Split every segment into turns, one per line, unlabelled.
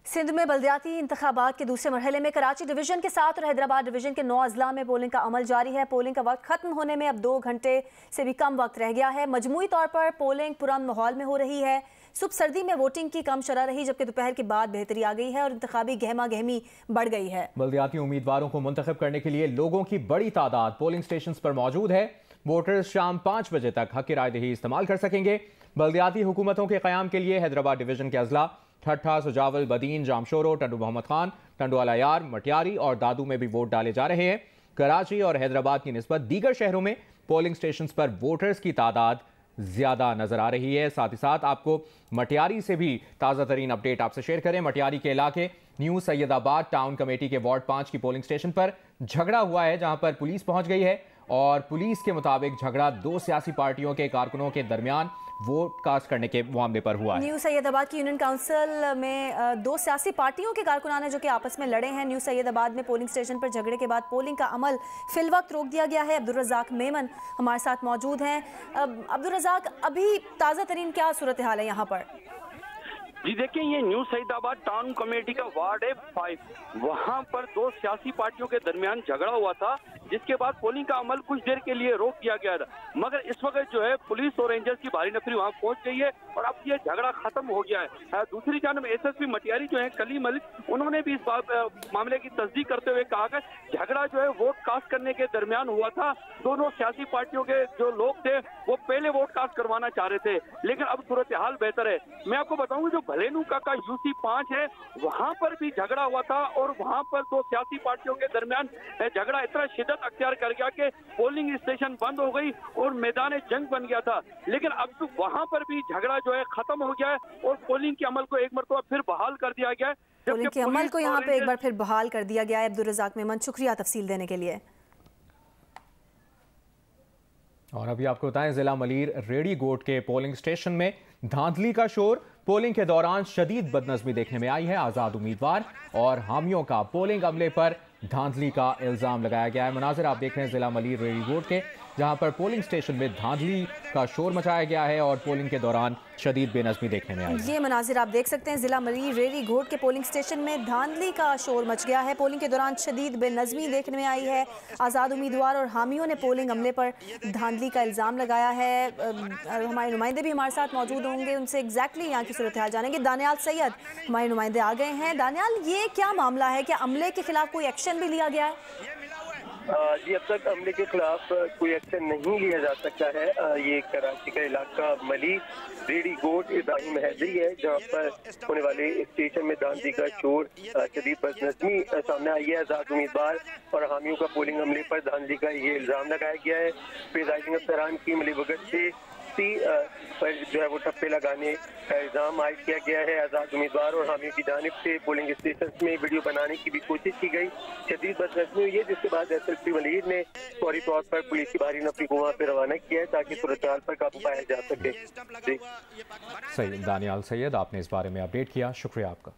सिंध में बल्दियाती इंतखाबात के दूसरे मरहले में कराची डिवीजन के साथ और हैदराबाद डिवीजन के 9 अजला में पोलिंग का अमल जारी है। पोलिंग का वक्त खत्म होने में अब 2 घंटे से भी कम वक्त रह गया है। मजमूई तौर पर पोलिंग पुरअमन माहौल में हो रही है। सुबह सर्दी में वोटिंग की कम शरह रही, जबकि दोपहर के बाद बेहतरी आ गई है और इंतखाबी गहमा गहमी बढ़ गई है।
बल्दियाती उम्मीदवारों को मुंतखब करने के लिए लोगों की बड़ी तादाद पोलिंग स्टेशन पर मौजूद है। वोटर्स शाम 5 बजे तक हक रायदही इस्तेमाल कर सकेंगे। बल्दियाती हुकूमतों के क़याम के लिए हैदराबाद डिवीजन के अजला ठट्ठा, सुजावल, बदीन, जामशोरो, टंडू मोहम्मद खान, टंडू अलायार, मटियारी और दादू में भी वोट डाले जा रहे हैं। कराची और हैदराबाद की निस्बत दीगर शहरों में पोलिंग स्टेशन पर वोटर्स की तादाद ज्यादा नजर आ रही है। साथ ही साथ आपको मटियारी से भी ताज़ा तरीन अपडेट आपसे शेयर करें। मटियारी के इलाके न्यू सैयदाबाद टाउन कमेटी के वार्ड 5 की पोलिंग स्टेशन पर झगड़ा हुआ है, जहां पर पुलिस पहुंच गई है और पुलिस के मुताबिक झगड़ा 2 सियासी पार्टियों के कारकुनों के दरमियान वोट कास्ट करने के मामले पर हुआ है।
न्यू सैयदाबाद की यूनियन काउंसिल में 2 सियासी पार्टियों के कारकुनान हैं जो कि आपस में लड़े हैं। न्यू सैयदाबाद में पोलिंग स्टेशन पर झगड़े के बाद पोलिंग का अमल फिल वक्त रोक दिया गया है। अब्दुल रज़ाक मेमन हमारे साथ मौजूद हैं। अब्दुल रज़ाक, अभी ताज़ा तरीन क्या सूरत हाल है यहाँ पर?
जी देखिए, ये न्यू सईदाबाद टाउन कमेटी का वार्ड है 5। वहाँ पर 2 सियासी पार्टियों के दरमियान झगड़ा हुआ था, जिसके बाद पोलिंग का अमल कुछ देर के लिए रोक दिया गया था। मगर इस वक्त जो है पुलिस और रेंजर्स की भारी नफरी वहाँ पहुँच गई है और अब ये झगड़ा खत्म हो गया है। दूसरी जानब एसएसपी मटियारी जो है कलीम मलिक, उन्होंने भी इस मामले की तस्दीक करते हुए कहा कि झगड़ा जो है वोट कास्ट करने के दरमियान हुआ था। दोनों सियासी पार्टियों के जो लोग थे वो पहले वोट कास्ट करवाना चाह रहे थे, लेकिन अब सूरत हाल बेहतर है। मैं आपको बताऊंगा, जो भलेनू का यूसी 5 है, वहां पर भी झगड़ा हुआ था और वहां पर 2 सियासी पार्टियों के दरमियान झगड़ा इतना शिद्दत अख्तियार कर गया कि पोलिंग स्टेशन बंद हो गई और मैदान जंग बन गया था। लेकिन अब तो वहां पर भी झगड़ा जो है खत्म हो गया है और पोलिंग के अमल को एक मरतबा फिर बहाल कर दिया गया है।
पोलिंग के अमल को यहाँ पे एक बार फिर बहाल कर दिया गया है। अब्दुल रज़ाक मेमन, शुक्रिया तफसील देने के लिए।
और अभी आपको बताएं, जिला मलीर रेडी गोट के पोलिंग स्टेशन में धांधली का शोर। पोलिंग के दौरान शदीद बदनज़मी देखने में आई है। आज़ाद उम्मीदवार और हामियों का पोलिंग अमले पर धांधली का इल्ज़ाम लगाया गया है। मनाज़िर आप देख रहे हैं जिला मलीर रेडी गोट के, जहां पर पोलिंग स्टेशन में धांधली का शोर मचाया गया है और पोलिंग के दौरान शदीद बेनज़मी देखने में आई है।
ये मनाज़िर आप देख सकते हैं, जिला मलीर रेडी घोट के पोलिंग स्टेशन में धांधली का शोर मच गया है। पोलिंग के दौरान शदीद बेनज़मी देखने में आई है। आज़ाद उम्मीदवार और हामियों ने पोलिंग अमले पर धांधली का इल्ज़ाम लगाया है। हमारे नुमाइंदे भी हमारे साथ मौजूद होंगे, उनसे एग्जैक्टली यहाँ की सूरत हाल जानेंगे। दानियाल सैयद हमारे नुमाइंदे आ गए हैं। दानियाल, ये क्या मामला है? क्या अमले के खिलाफ कोई एक्शन भी लिया गया है?
जी, अब तक अमले के खिलाफ कोई एक्शन नहीं लिया जा सकता है। ये कराची का इलाका मली रेडी गोट इब्राहिम हैदरी है, जहाँ पर होने वाले स्टेशन में धांधली का शोर, शदीद बदनज़मी सामने आई है। आज़ाद उम्मीदवार और हामियों का पोलिंग अमले पर धांधली का ये इल्ज़ाम लगाया गया है। प्रिजाइडिंग अफसरान की मिलीभगत से पर जो है वो ठप्पे लगाने का इल्ज़ाम आयद किया गया है। आज़ाद उम्मीदवार और हामियों की जानिब से पोलिंग स्टेशन में वीडियो बनाने की भी कोशिश की गई। शदीद बदनज़मी हुई है, जिसके बाद एसएसपी मलीर ने फौरी तौर पर पुलिस की भारी नफरी को वहाँ पर रवाना किया है ताकि सूरत हाल पर काबू पाया जा सके।
सही, दानियाल सैयद, आपने इस बारे में अपडेट किया, शुक्रिया आपका।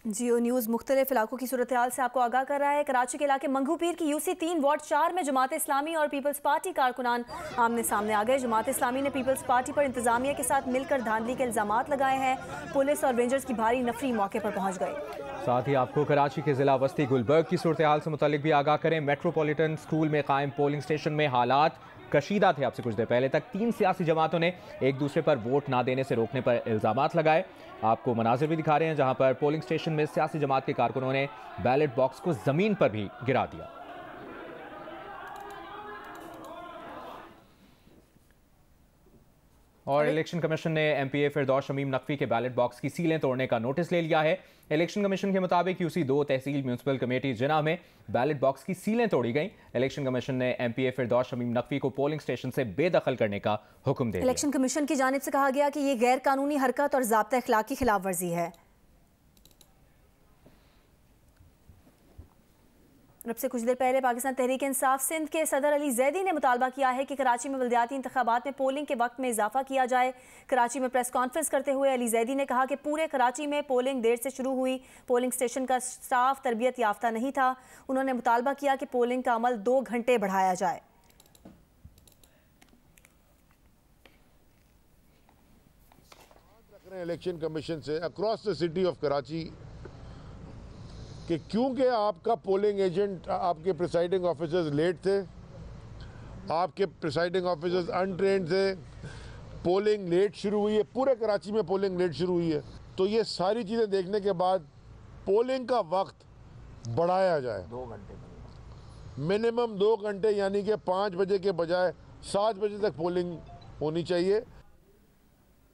जियो न्यूज़ मुख्तलिफ इलाकों की सूरत हाल से आपको आगाह कर रहा है। कराची के इलाके मंगू पीर की यूसी 3 वार्ड 4 में जमात इस्लामी और पीपल्स पार्टी कारकुनान आमने सामने आ गए। जमात इस्लामी ने पीपल्स पार्टी पर इंतजामिया के साथ मिलकर धांधली के इल्जामात लगाए हैं। पुलिस और रेंजर्स की भारी नफरी मौके पर पहुंच गई।
साथ ही आपको कराची के जिला वस्ती गुलबर्ग की सूरत हाल से मुतालिक भी आगाह करें। मेट्रोपॉलिटन स्कूल में कायम पोलिंग स्टेशन में हालात कशीदा थे। आपसे कुछ देर पहले तक 3 सियासी जमातों ने एक दूसरे पर वोट ना देने से रोकने पर इल्जामात लगाए। आपको मनाजिर भी दिखा रहे हैं, जहां पर पोलिंग स्टेशन में सियासी जमात के कारकुनों ने बैलेट बॉक्स को जमीन पर भी गिरा दिया। और इलेक्शन कमीशन ने एमपीए फिरदौस शमीम नकवी के बैलेट बॉक्स की सीलें तोड़ने का नोटिस ले लिया है। इलेक्शन कमीशन के मुताबिक यूसी 2 तहसील म्यूनसिपल कमेटी जिना में बैलेट बॉक्स की सीलें तोड़ी गई। इलेक्शन कमीशन ने एमपीए फिरदौस शमीम नकवी को पोलिंग स्टेशन से बेदखल करने का हुक्म दे दिया।
इलेक्शन कमीशन की जानिब से कहा गया कि यह गैर कानूनी हरकत और ज़ाब्ता अखलाक की खिलाफ वर्जी है। अब से कुछ देर पहले पाकिस्तान तहरीक इंसाफ सिंध के सदर अली जैदी ने मुतालबा किया है कि कराची में बल्दियाती इंतखाबात में पोलिंग के वक्त में इजाफा किया जाए। कराची में प्रेस कॉन्फ्रेंस करते हुए अली जैदी ने कहा कि पूरे कराची में पोलिंग देर से शुरू हुई, पोलिंग स्टेशन का स्टाफ तरबियत याफ्ता नहीं था। उन्होंने मुतालबा किया कि पोलिंग का अमल 2 घंटे बढ़ाया जाए।
इलेक्शन कमीशन से across the city of Karachi कि क्योंकि आपका पोलिंग एजेंट, आपके प्रिसाइडिंग ऑफिसर्स लेट थे, आपके प्रिसाइडिंग ऑफिसर्स अनट्रेन्ड थे, पोलिंग लेट शुरू हुई है, पूरे कराची में पोलिंग लेट शुरू हुई है। तो ये सारी चीज़ें देखने के बाद पोलिंग का वक्त बढ़ाया जाए 2 घंटे, मिनिमम 2 घंटे, यानी कि 5 बजे के बजाय 7 बजे तक पोलिंग होनी चाहिए।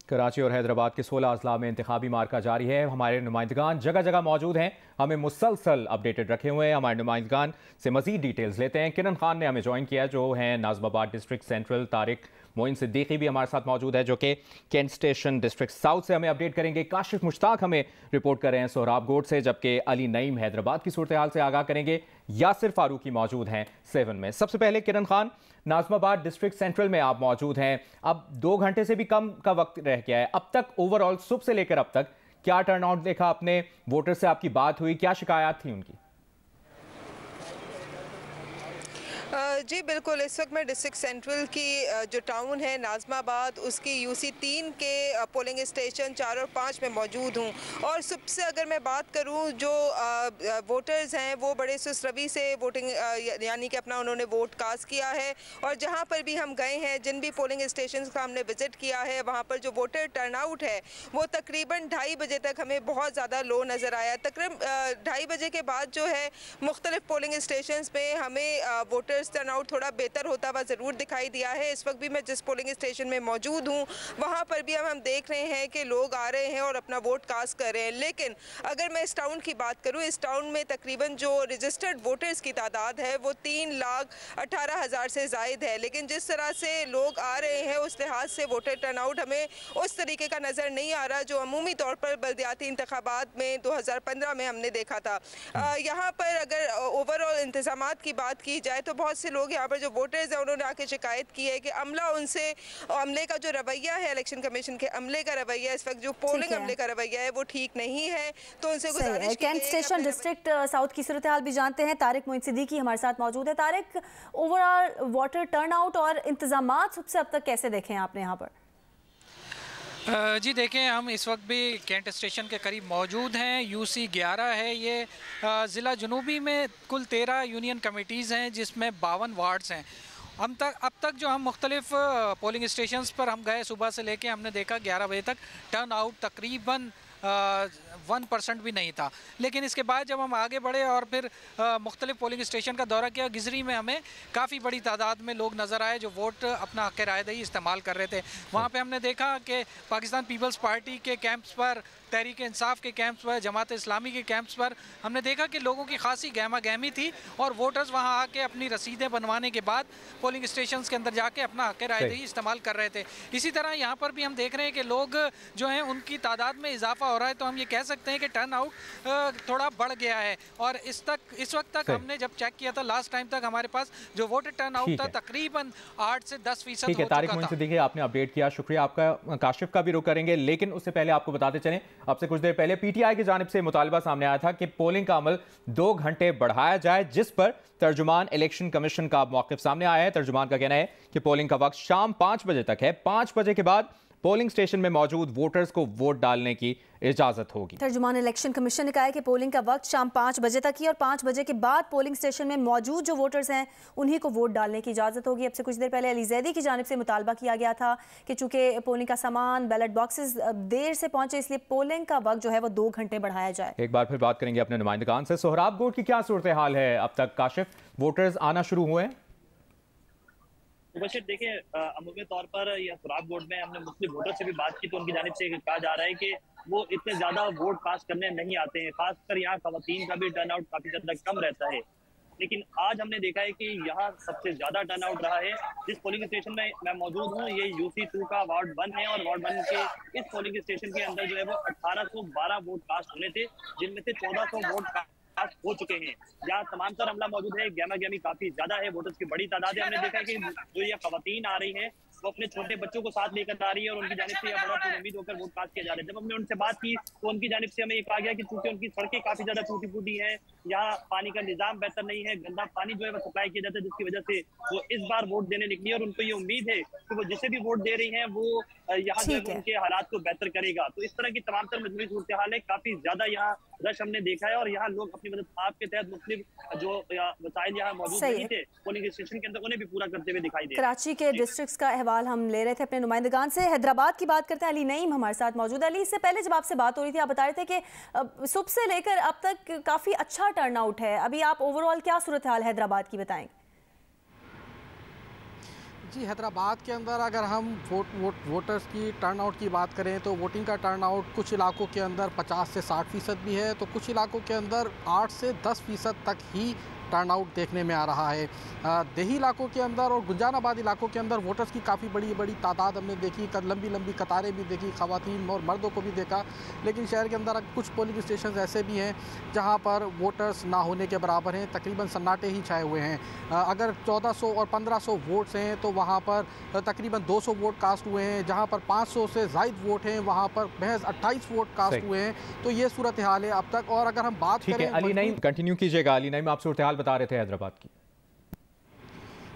कराची और हैदराबाद के 16 अजला में इंतखाबी मार्का जारी है। हमारे नुमाइंदगान जगह जगह मौजूद हैं, हमें मुसलसल अपडेटेड रखे हुए हैं। हमारे नुमाइंदगान से मजीद डिटेल्स लेते हैं। किरण खान ने हमें ज्वाइन किया जो हैं नाज़िमाबाद डिस्ट्रिक्ट सेंट्रल। तारिक मोइन सिद्दीकी भी हमारे साथ मौजूद है जो कि कैंट स्टेशन डिस्ट्रिक्ट साउथ से हमें अपडेट करेंगे। काशिफ मुश्ताक हमें रिपोर्ट कर रहे हैं सोहराबकोट से, जबकि अली नईम हैदराबाद की सूरत हाल से आगाह करेंगे। यासिर फारूकी मौजूद हैं 7 में। सबसे पहले किरण खान, नाज़िमाबाद डिस्ट्रिक्ट सेंट्रल में आप मौजूद हैं। अब 2 घंटे से भी कम का वक्त रह गया है। अब तक ओवरऑल सुबह से लेकर अब तक क्या टर्नआउट देखा आपने? वोटर से आपकी बात हुई, क्या शिकायत थी उनकी?
जी बिल्कुल, इस वक्त मैं डिस्ट्रिक्ट सेंट्रल की जो टाउन है नाज़िमाबाद, उसकी यूसी 3 के पोलिंग स्टेशन 4 और 5 में मौजूद हूँ। और सुबह से अगर मैं बात करूँ, जो वोटर्स हैं वो बड़े सुसरवी से वोटिंग यानी कि अपना उन्होंने वोट कास्ट किया है। और जहाँ पर भी हम गए हैं, जिन भी पोलिंग स्टेशन का हमने विज़िट किया है, वहाँ पर जो वोटर टर्नआउट है वो तकरीबन 2:30 बजे तक हमें बहुत ज़्यादा लो नज़र आया। तकरीबन 2:30 बजे के बाद जो है मुख्तलिफ पोलिंग स्टेशन में हमें वोटर टर्नआउट थोड़ा बेहतर होता हुआ ज़रूर दिखाई दिया है। इस वक्त भी मैं जिस पोलिंग स्टेशन में मौजूद हूँ वहाँ पर भी हम देख रहे हैं कि लोग आ रहे हैं और अपना वोट कास्ट कर रहे हैं। लेकिन अगर मैं इस टाउन की बात करूँ, इस टाउन में तकरीबन जो रजिस्टर्ड वोटर्स की तादाद है वो 3,18,000 से ज़ायद है। लेकिन जिस तरह से लोग आ रहे हैं उस लिहाज से वोटर टर्नआउट हमें उस तरीके का नज़र नहीं आ रहा जो अमूमी तौर पर बल्दियाती इंतखाबात में 2015 में हमने देखा था। यहाँ पर अगर ओवरऑल इंतजामात की बात की जाए तो बहुत से लोग यहाँ पर जो वोटर्स हैं उन्होंने आके शिकायत की है कि अमला उनसे, अमले का जो रवैया है, इलेक्शन कमीशन के अमले का रवैया, इस वक्त जो पोलिंग अमले का रवैया है वो ठीक नहीं है। तो उनसे गुजारिश
कैंट स्टेशन डिस्ट्रिक्ट साउथ की सूरत हाल भी जानते हैं। तारिक मोइन सिद्दीकी हमारे साथ मौजूद है। तारिक, ओवरऑल वोटर टर्नआउट और इंतजामात सबसे अब तक कैसे देखे हैं आपने यहाँ पर?
जी देखें, हम इस वक्त भी कैंट स्टेशन के करीब मौजूद हैं। यूसी 11 है ये। ज़िला जनूबी में कुल 13 यूनियन कमेटीज़ हैं जिसमें 52 वार्ड्स हैं। अब तक जो हम मुख्तलिफ पोलिंग स्टेशंस पर हम गए सुबह से लेके, हमने देखा 11 बजे तक टर्न आउट तकरीबन 1% भी नहीं था। लेकिन इसके बाद जब हम आगे बढ़े और फिर मुख्तलिफ पोलिंग स्टेशन का दौरा किया, गिजरी में हमें काफ़ी बड़ी तादाद में लोग नज़र आए जो वोट अपना हक़ रायदही इस्तेमाल कर रहे थे। वहाँ पे हमने देखा कि पाकिस्तान पीपल्स पार्टी के कैंप्स पर, तहरीक इंसाफ के कैंप्स पर, जमात इस्लामी के कैंप्स पर हमने देखा कि लोगों की खासी गहमा गहमी थी और वोटर्स वहाँ आके अपनी रसीदें बनवाने के बाद पोलिंग स्टेशन के अंदर जाके अपना हक़ रायदही इस्तेमाल कर रहे थे। इसी तरह यहाँ पर भी हम देख रहे हैं कि लोग जो हैं उनकी तादाद में इजाफा हो रहा है। तो हम ये कह सकते हैं कि टर्न आउट थोड़ा बढ़ गया है। और इस वक्त तक हमने जब चेक किया था लास्ट टाइम तक हमारे पास जो वोटर टर्न आउट था तकरीबन 8 से 10% हो चुका था।
तारिक मोइन सिद्दीकी, आपने अपडेट किया, शुक्रिया आपका। काशिफ का भी रुख करेंगे, लेकिन उससे पहले आपको बताते चलें, अब से कुछ देर पहले पीटीआई की जानिब से मुतालबा सामने आया था कि पोलिंग का अमल 2 घंटे बढ़ाया जाए, जिस पर तर्जुमान इलेक्शन कमीशन का मौक़िफ़ सामने आया है। तर्जुमान का कहना है कि पोलिंग का वक्त शाम 5 बजे तक है। 5 बजे के बाद पोलिंग स्टेशन में मौजूद वोटर्स को वोट डालने की इजाजत होगी।
तर्जुमान इलेक्शन कमीशन ने कहा है कि पोलिंग का वक्त शाम 5 बजे तक ही और 5 बजे के बाद पोलिंग स्टेशन में मौजूद जो वोटर्स हैं उन्हीं को वोट डालने की इजाजत होगी। अब से कुछ देर पहले अली जैदी की जानिब से मुतालबा किया गया था कि चूंकि पोलिंग का सामान, बैलेट बॉक्सेस देर से पहुंचे, इसलिए पोलिंग का वक्त जो है वो 2 घंटे बढ़ाया जाए।
एक बार फिर बात करेंगे अपने नुमाइंदगान से। सोहराबकोट की क्या सूरत हाल है अब तक? काशिफ, वोटर्स आना शुरू हुए हैं?
मुबशिर, देखिए अमूमी तौर पर यह सोहराबकोट में हमने मुस्लिम वोटर से भी बात की तो उनकी जानिब से कहा जा रहा है कि वो इतने ज्यादा वोट कास्ट करने नहीं आते हैं। खासकर यहाँ खवातीन का भी टर्नआउट काफी ज्यादा कम रहता है। लेकिन आज हमने देखा है कि यहाँ सबसे ज्यादा टर्नआउट रहा है। जिस पोलिंग स्टेशन में मैं मौजूद हूँ ये यूसी 2 का वार्ड 1 है और वार्ड 1 के इस पोलिंग स्टेशन के अंदर जो है वो 1812 वोट कास्ट होने थे, जिनमें से 1400 वोट हो चुके हैं। यहाँ तमाम तर अमला मौजूद है, गहमा गहमी काफी ज्यादा है, वोटर्स की बड़ी तादाद है। हमने देखा है कि जो ये खवातीन आ रही हैं वो अपने छोटे बच्चों को साथ लेकर आ रही है और उनकी जानिब से यह बड़ा उम्मीद होकर वोट कास्ट किया जा रहा है। जब हमने उनसे बात की तो उनकी जानिब से हमें ये कहा गया कि चूंकि उनकी सड़कें काफी ज्यादा टूटी फूटी हैं, यहाँ पानी का निजाम बेहतर नहीं है, गंदा पानी जो है वो सप्लाई किया जाता है, जिसकी वजह से वो इस बार वोट देने निकली है और उनको ये उम्मीद है कि वो जिसे भी वोट दे रही हैं वो यहाँ जो है उनके हालात को बेहतर करेगा। तो इस तरह की तमाम तर मजबूरी सूरत हाल है, काफी ज्यादा यहाँ रश हमने देखा है और यहाँ लोग अपनी मदद आपके तहत मुख्तलिफ जो वसाइल यहाँ मौजूद नहीं थे पोलिंग स्टेशन के अंदर उन्हें भी पूरा करते हुए दिखाई दे।
कराची के डिस्ट्रिक्ट्स का अहवाल हम ले रहे थे अपने नुमाइंदगान से। हैदराबाद की बात करते हैं, अली नईम हमारे साथ मौजूद है। अली, इससे पहले जब आपसे बात हो रही थी आप बता रहे थे कि सुबह से लेकर अब तक काफी अच्छा टर्नआउट है। अभी आप ओवरऑल क्या सूरत हाल हैदराबाद की बताएंगे?
जी, हैदराबाद के अंदर अगर हम वोटर्स की टर्नआउट की बात करें तो वोटिंग का टर्नआउट कुछ इलाकों के अंदर 50 से 60% भी है, तो कुछ इलाकों के अंदर 8 से 10% तक ही टर्नआउट देखने में आ रहा है। देही इलाकों के अंदर और गुंजानाबाद इलाकों के अंदर वोटर्स की काफ़ी बड़ी तादाद हमने देखी, लंबी लंबी कतारें भी देखी, ख़वातीन और मर्दों को भी देखा। लेकिन शहर के अंदर कुछ पोलिंग स्टेशन ऐसे भी हैं जहां पर वोटर्स ना होने के बराबर हैं, तकरीबन सन्नाटे ही छाए हुए हैं। अगर 1400 और 1500 वोट्स हैं तो वहाँ पर तकरीबन 200 वोट कास्ट हुए हैं, जहाँ पर 500 से ज़ायद वोट हैं वहाँ पर महज 28 वोट कास्ट हुए हैं। तो ये सूरत हाल है अब तक। और अगर हम बात करें,
अली नईम कंटिन्यू कीजिएगा। अली नईम, आप सूरत हाल बता रहे थे हैदराबाद की।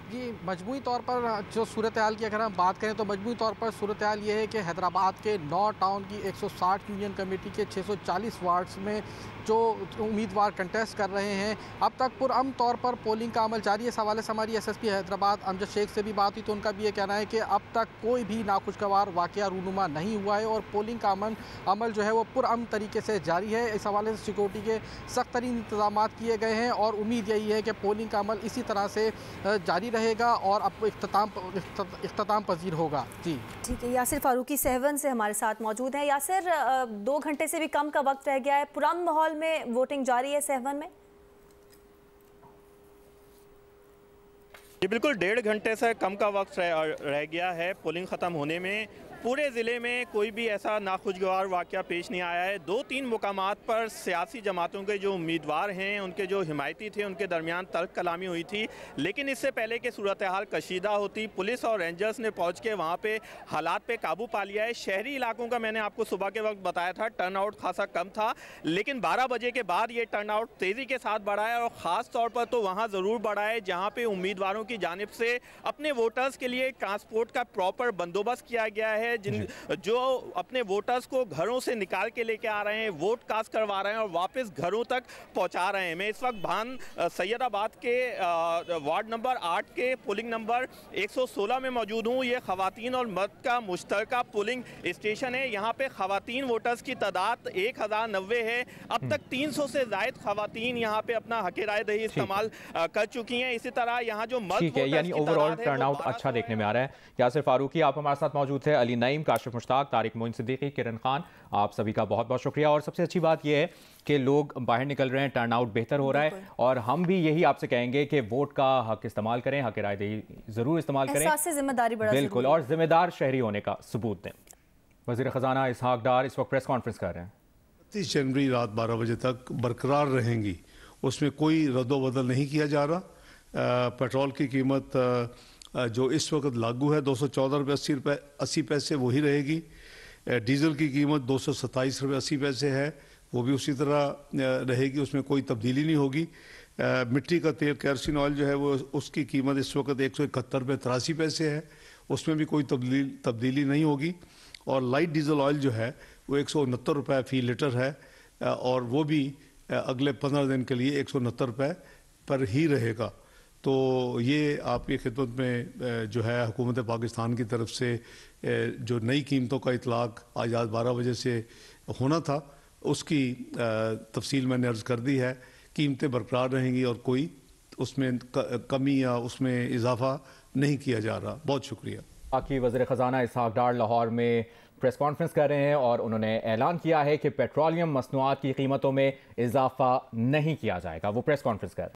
जी, मजमूई तौर पर जो सूरत हाल की अगर हम बात करें तो मजमूई तौर पर सूरत हाल ये है कि हैदराबाद के 9 टाउन की 160 यूनियन कमेटी के 640 वार्ड्स में जो उम्मीदवार कंटेस्ट कर रहे हैं अब तक पुरअमन तौर पर पोलिंग का अमल जारी है। इस हवाले से हमारी SSP हैदराबाद अमजद शेख से भी बात हुई तो उनका भी ये कहना है कि अब तक कोई भी नाखुशगवार वाक़या रूनुमा नहीं हुआ है और पोलिंग का अमल जो है वो पुरअमन तरीके से जारी है। इस हवाले से सिक्योरिटी के सख्त तरीन इंतजाम किए गए हैं और उम्मीद यही है कि पोलिंग का अमल इसी तरह से जारी रहेगा और अब इख्तिताम पजीर होगा। जी
ठीक है, यासिर फारूकी सहवन से हमारे साथ मौजूद है। यासिर, 2 घंटे से भी कम का वक्त रह गया है, पुरान माहौल में वोटिंग जारी है सहवन में?
जी बिल्कुल, 1.5 घंटे से कम का वक्त रह गया है पोलिंग ख़त्म होने में। पूरे ज़िले में कोई भी ऐसा नाखुशगवार वाक़या पेश नहीं आया है। 2-3 मुकामात पर सियासी जमातों के जो उम्मीदवार हैं, उनके जो हिमायती थे, उनके दरमियान तर्क कलामी हुई थी। लेकिन इससे पहले कि सूरत हाल कशीदा होती, पुलिस और रेंजर्स ने पहुंच के वहाँ पे हालात पे काबू पा लिया है। शहरी इलाकों का मैंने आपको सुबह के वक्त बताया था टर्नआउट खासा कम था, लेकिन 12 बजे के बाद ये टर्नआउट तेज़ी के साथ बढ़ा है और ख़ास तौर पर तो वहाँ ज़रूर बढ़ा है जहाँ पर उम्मीदवारों की जानिब से अपने वोटर्स के लिए ट्रांसपोर्ट का प्रॉपर बंदोबस्त किया गया है। जो अपने वोटर्स को घरों से निकाल के लेके आ रहे हैं, वोट कास्ट करवा रहे हैं और वापस घरों तक पहुंचा रहे हैं। मैं इस वक्त भान सैयदाबाद के वार्ड नंबर 8 के पोलिंग नंबर 116 में मौजूद हूं। ये खवातीन और मर्द का मुश्तरका पोलिंग स्टेशन है। यहाँ पे खवातीन वोटर्स की तादाद 1090 है। अब तक 300 से ज़ायद खवातीन यहाँ पे अपना हक राय दही इस्तेमाल कर चुकी हैं। इसी तरह यहाँ जो मर्द
यानी ओवरऑल टर्नआउट अच्छा देखने में आ रहा है। यासिर फारूकी आप हमारे साथ मौजूद थे, अली नईम, काशिफ मुश्ताक, तारिक मोइन सिद्दीकी, किरण खान, आप सभी का बहुत बहुत शुक्रिया। और सबसे अच्छी बात यह है कि लोग बाहर निकल रहे हैं, टर्नआउट बेहतर हो रहा है और हम भी यही आपसे कहेंगे कि वोट का हक इस्तेमाल करें, हक राय दही जरूर इस्तेमाल करें,
जिम्मेदारी
बिल्कुल, और जिम्मेदार शहरी होने का सबूत दें। वज़ीर ख़जाना इसहाक डार इस वक्त प्रेस कॉन्फ्रेंस कर रहे हैं।
30 जनवरी रात 12 बजे तक बरकरार रहेंगी, उसमें कोई रद्दोबदल नहीं किया जा रहा। पेट्रोल की कीमत जो इस वक्त लागू है 214 रुपये 80 पैसे वही रहेगी। डीजल की कीमत 227 रुपये 80 पैसे है, वो भी उसी तरह रहेगी, उसमें कोई तब्दीली नहीं होगी। मिट्टी का तेल केरोसिन ऑयल जो है वो उसकी कीमत इस वक्त 171 रुपये 83 पैसे है, उसमें भी कोई तब्दीली नहीं होगी। और लाइट डीजल ऑयल जो है वो 169 रुपये फ़ी लीटर है और वो भी अगले 15 दिन के लिए 169 रुपये पर ही रहेगा। तो ये आपकी खिदमत में जो है हुकूमत पाकिस्तान की तरफ से जो नई कीमतों का इतलाक़ आज रात 12 बजे से होना था उसकी तफसील मैंने अर्ज़ कर दी है। कीमतें बरकरार रहेंगी और कोई उसमें कमी या उसमें इजाफा नहीं किया जा रहा। बहुत शुक्रिया।
बाकी वज़ीर ख़जाना इसहाक डार लाहौर में प्रेस कॉन्फ्रेंस कर रहे हैं और उन्होंने ऐलान किया है कि पेट्रोलियम मसनूआत की कीमतों में इजाफा नहीं किया जाएगा। वो प्रेस कॉन्फ्रेंस कर